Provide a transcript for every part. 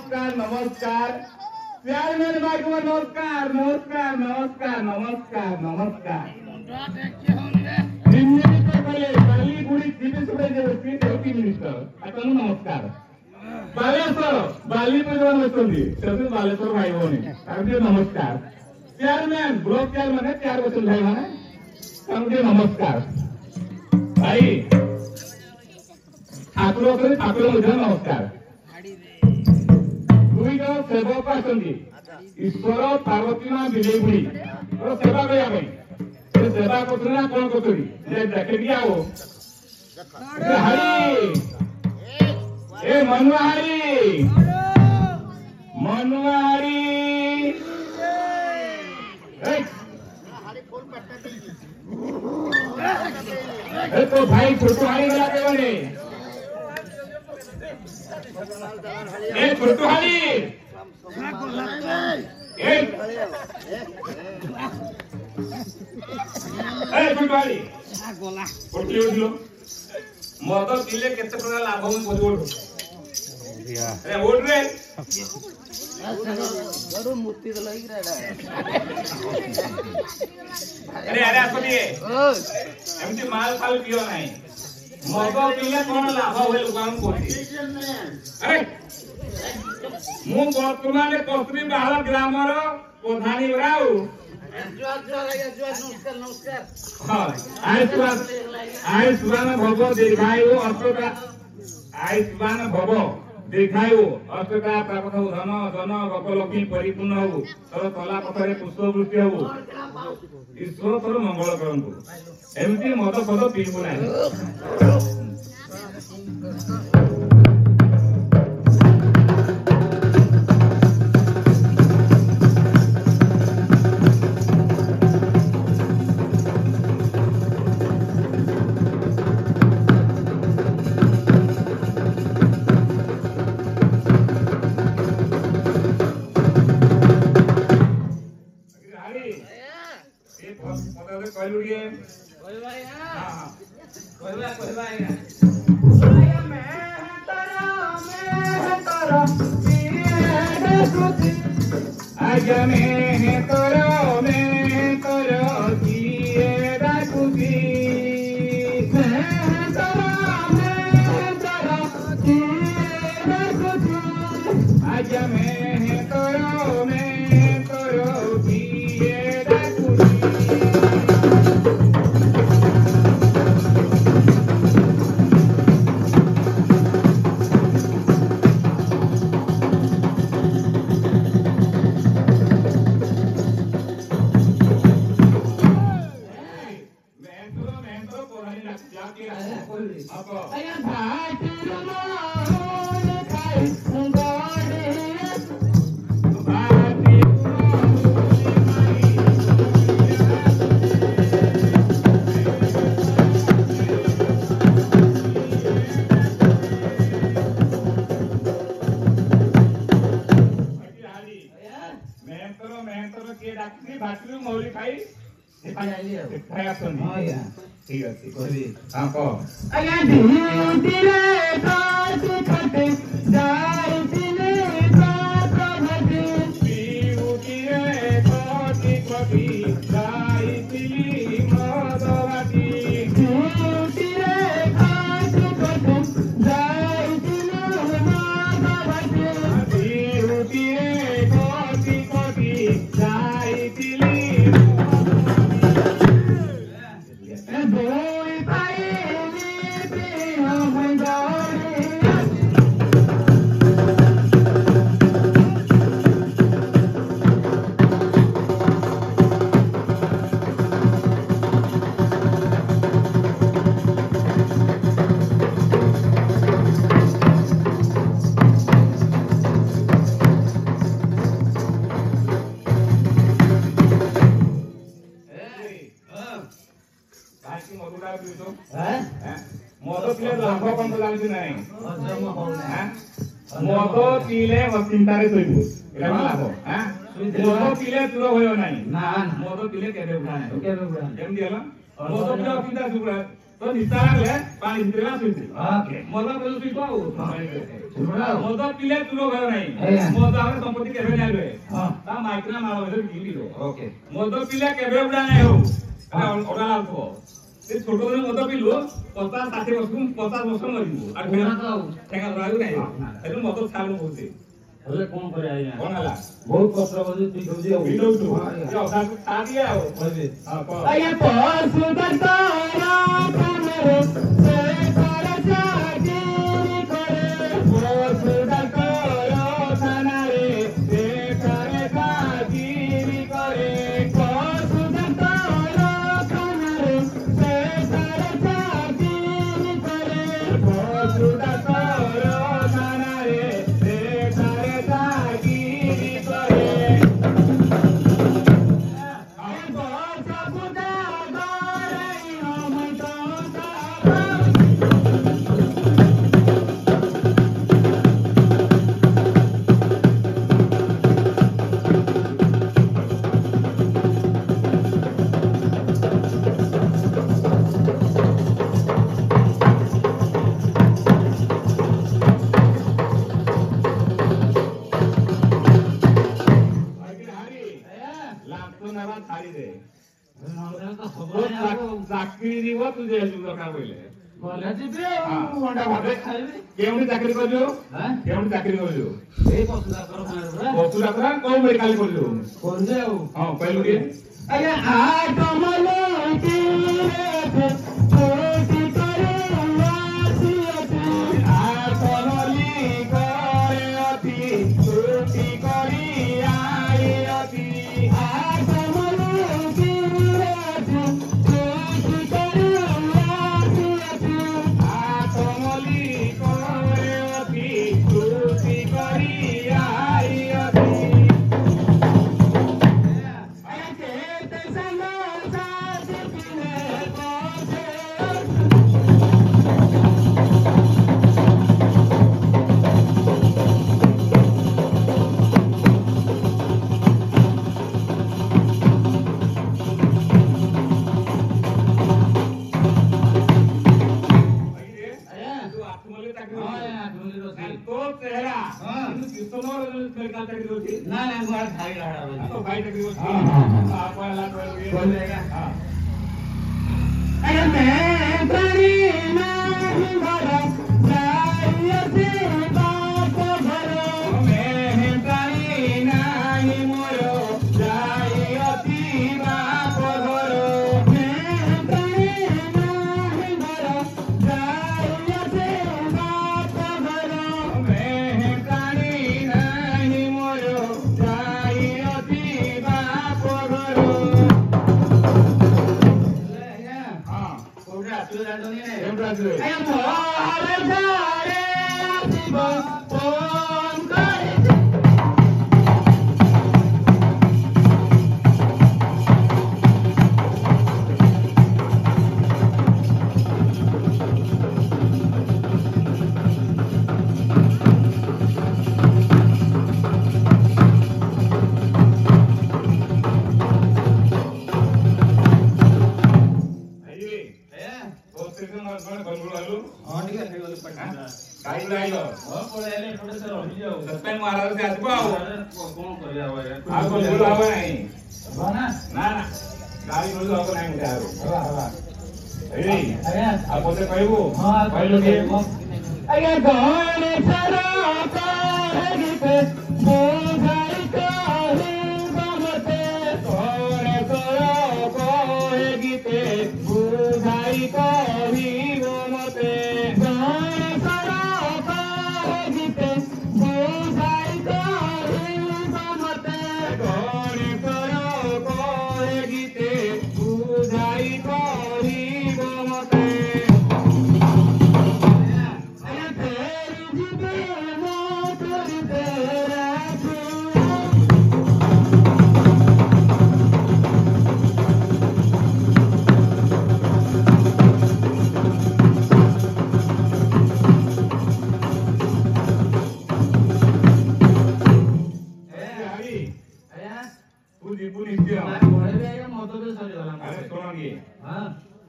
नमस्कार नमस्कार प्यार मेरे भाई को नमस्कार नमस्कार नमस्कार नमस्कार नमस्कार मिनिस्टर बोले काली गुड़ी जीवन सुबह जो स्पीच मिनिस्टर अतनु नमस्कार बाली पे जो नमस्कार बालेश्वर भाई भौनी नमस्कार चेयरमैन ब्लॉक चेयरमैन चार बच्चन भाई मैंने नमस्कार भाई ठाकुर मुझे नमस्कार दुई जन सेवक आसती ईश्वर पार्वती मां बिलेगुड़ी सेवा करने सेवा कर कौन कर देखे आओ ए मनुआहारी मनुआहारी तो भाई छोटू हारी गला के बने ए छोटू हारी ए छोटू हारी गोला कोठी उठलो मद पीले केते प्रकार लाभ हम बोल अरे उठ रे गरु मूर्ति तो लगी रेडा अरे अरे आसलिए एमती माल फाल पियो नाही मद पीले कोन लाभ होय लोकान कोठी अरे मु वर्तमान कस्त्री बाहर ग्रामर प्रधानी राउ नमस्कार आयुष्मान भव दीर्घायु अर्थका आयुष्मान भव दीर्घायु अर्थका प्राप्त हो धन धन गपलक्ष्मी परिपूर्ण हो तोर कला पथरे पुष्पवृष्टि हो ईश्वर तोर मंगल करंतु एमती मद पद पीबू नाही मद पीले चिंतार शोबू लाभ मद पीले दूर हो ना मद पीले मद पीले चिंता तो निस्तार लागले पानी भितर आସୁଛି ओके मद बोलୁ ତୁ କଉ सुबड़ा मद पिले तुरो भय नाही मद आवे संपत्ति केबे नाही रे ता माइक्रा माळ भय गिली रो ओके मद पिले केबे उडा नाही हो ओडा लागतो ते छोटो दिन मद पिलु 50 60 वर्ष 50 वर्ष मरिबो आ पूरा तो ठेका रागु नाही एतु मद छालु होते हेले कोन करे आया कोन हला बहुत कष्ट बजे ठीक हो जे बिलो तू ये अवसर छा दिया हो बजे हां को आया परसु दत्तरा कमरे से कर जागी करे परसु दत्तरा थाना रे से कर जागी करे परसु दत्तरा थाना रे से कर जागी करे परसु दत्तरा थाना रे से कर जागी करे चाकरी দিব तुझे दरकार बोले बोले जिबे अंडा भात खाइबे केउनी चाकरी करजो हां केउनी चाकरी करजो ए पशु डाक्टर खाने रे पशु डाक्टर कोन मेडिकल करजो कोन जे हां पहलू के अरे आ कमलो की रे कोटी करे वासियती आ कमली करे अति कोटी करी आई अति आ कमलो की रे कोटी करे वासियती आ कमली करे अति कोटी करी आई अति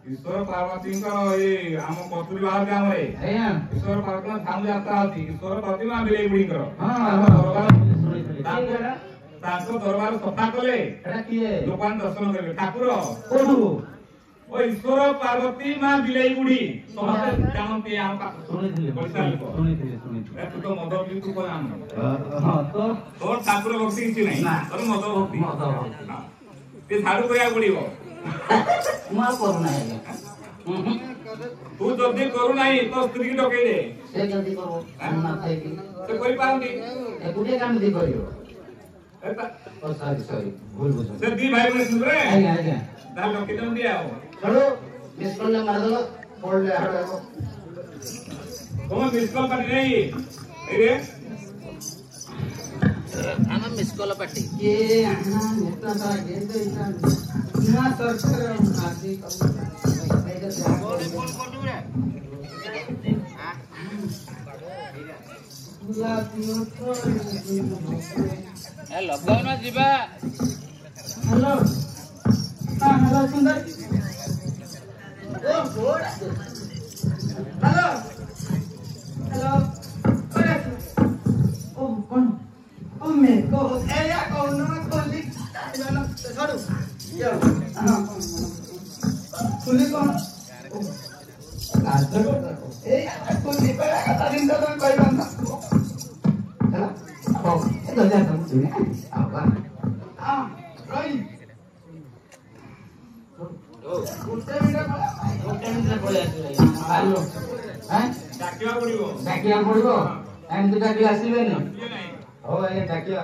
ईश्वर पार्वती ये आम कस्तूरी बाहर गाँव में ईश्वर पार्वती धाम यात्रा होती ईश्वर पार्वती मां बिलेई बुढ़ी दरबार सफा कले लोक दर्शन करेंगे ठाकुर ओ ईश्वर पार्वती मां बिलेई बुढ़ी समस्त जानते आम पैसा लोक तू तो मद भी तू कौन तो ठाकुर भक्ति किसी नहीं तोर मद भक्ति झाड़ू करिया पड़ो तू जल्दी करू नहीं तो स्त्री की डके दे से जल्दी करो ना खाई की से कोई पाउंदी गुटे काम दी करियो एता ओ सॉरी भूल बुझ से दी भाई ने सुन रे आज्ञा दाल डके दम दिया हो चलो मिस कॉल ले मार दो कॉल ले हड़ो तुम मिस कॉल कर नहीं रे आमा मिस कॉल पार्टी ये आना नेता सा गेंदे इतना ना सरकार आदि लॉकडाउन जीवा हेलो हां हेलो सुंदर ओ बोल हेलो हेलो ओ कौन ओ मैं को एया कौन कोली छोड़ो हां सुनी कौन लास्ट ए कोली पर तारिन तो कोई बंदा चला ओ तो जा तुम सुने आवा हां रोई गुटे मिनट पड़े आलो हैं डाकिया पड़िबो एम तो डाकिया आसीबे न हो ए डाकिया